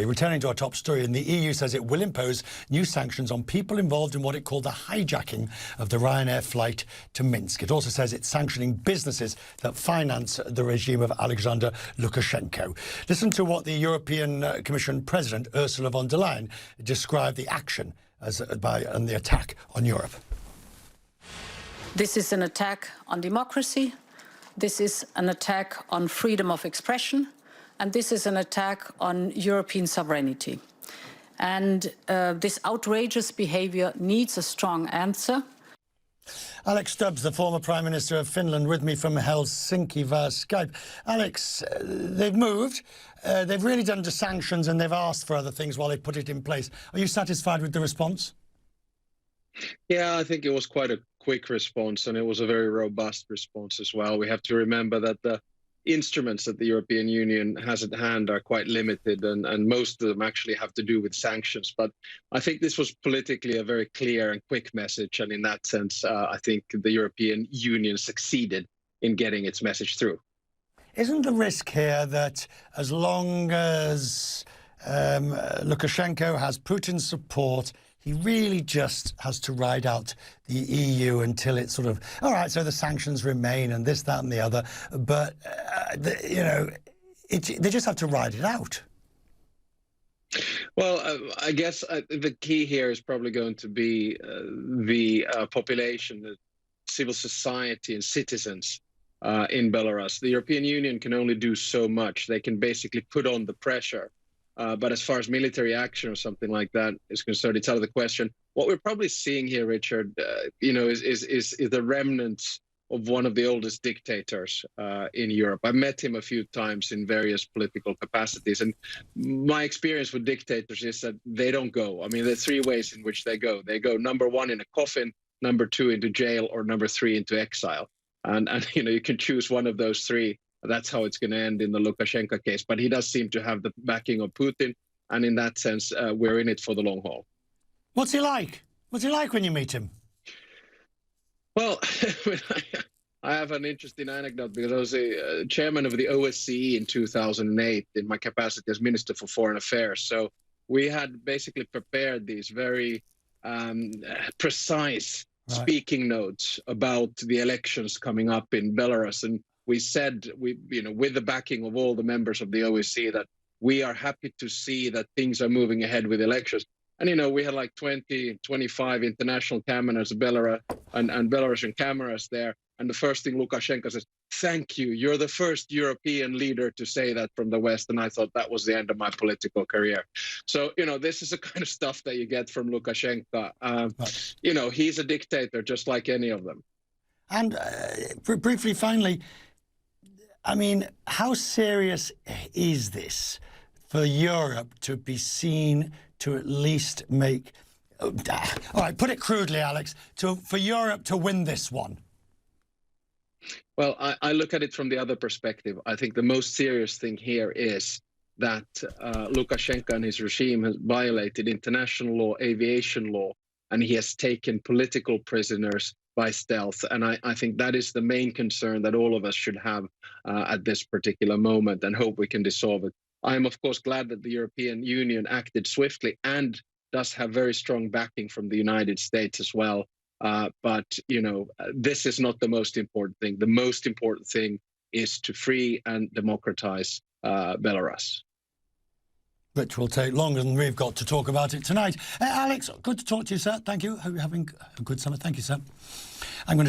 Returning to our top story, and the EU says it will impose new sanctions on people involved in what it called the hijacking of the Ryanair flight to Minsk. It also says it's sanctioning businesses that finance the regime of Alexander Lukashenko. Listen to what the European Commission President Ursula von der Leyen described the action as and the attack on Europe. This is an attack on democracy. This is an attack on freedom of expression. And this is an attack on European sovereignty. And this outrageous behavior needs a strong answer. Alex Stubb, the former Prime Minister of Finland, with me from Helsinki via Skype. Alex, they've moved. They've really done the sanctions and they've asked for other things while they put it in place. Are you satisfied with the response? Yeah, I think it was quite a quick response, and it was a very robust response as well. We have to remember that the instruments that the European Union has at hand are quite limited, and most of them actually have to do with sanctions. But I think this was politically a very clear and quick message, and in that sense, I think the European Union succeeded in getting its message through. Isn't the risk here that as long as Lukashenko has Putin's support, he really just has to ride out the EU until it's sort of, all right, so the sanctions remain and this, that and the other, but, you know, they just have to ride it out? Well, I guess the key here is probably going to be the population, the civil society and citizens in Belarus. The European Union can only do so much. They can basically put on the pressure. But as far as military action or something like that is concerned, it's out of the question. What we're probably seeing here, Richard, you know, is the remnants of one of the oldest dictators in Europe. I've met him a few times in various political capacities, and my experience with dictators is that they don't go. I mean, there are three ways in which they go. They go, number one, in a coffin, number two, into jail, or number three, into exile. And you know, you can choose one of those three. That's how it's going to end in the Lukashenko case. But he does seem to have the backing of Putin. And in that sense, we're in it for the long haul. What's he like? What's he like when you meet him? Well, I have an interesting anecdote because I was a chairman of the OSCE in 2008 in my capacity as Minister for Foreign Affairs. So we had basically prepared these very precise speaking notes about the elections coming up in Belarus. And we said, you know, with the backing of all the members of the OSCE, that we are happy to see that things are moving ahead with elections. And, you know, we had like 20, 25 international cameras, and Belarusian cameras there. And the first thing Lukashenko says, thank you. You're the first European leader to say that from the West. And I thought that was the end of my political career. So, you know, this is the kind of stuff that you get from Lukashenko. You know, he's a dictator just like any of them. And briefly, finally, I mean, how serious is this for Europe to be seen to at least make... all right, put it crudely, Alex, for Europe to win this one? Well, I look at it from the other perspective. I think the most serious thing here is that Lukashenko and his regime has violated international law, aviation law, and he has taken political prisoners by stealth. And I think that is the main concern that all of us should have at this particular moment, and hope we can dissolve it. I am, of course, glad that the European Union acted swiftly and does have very strong backing from the United States as well. But, you know, this is not the most important thing. The most important thing is to free and democratize Belarus. Which will take longer than we've got to talk about it tonight. Alex, good to talk to you, sir. Thank you. Hope you're having a good summer. Thank you, sir. I'm going to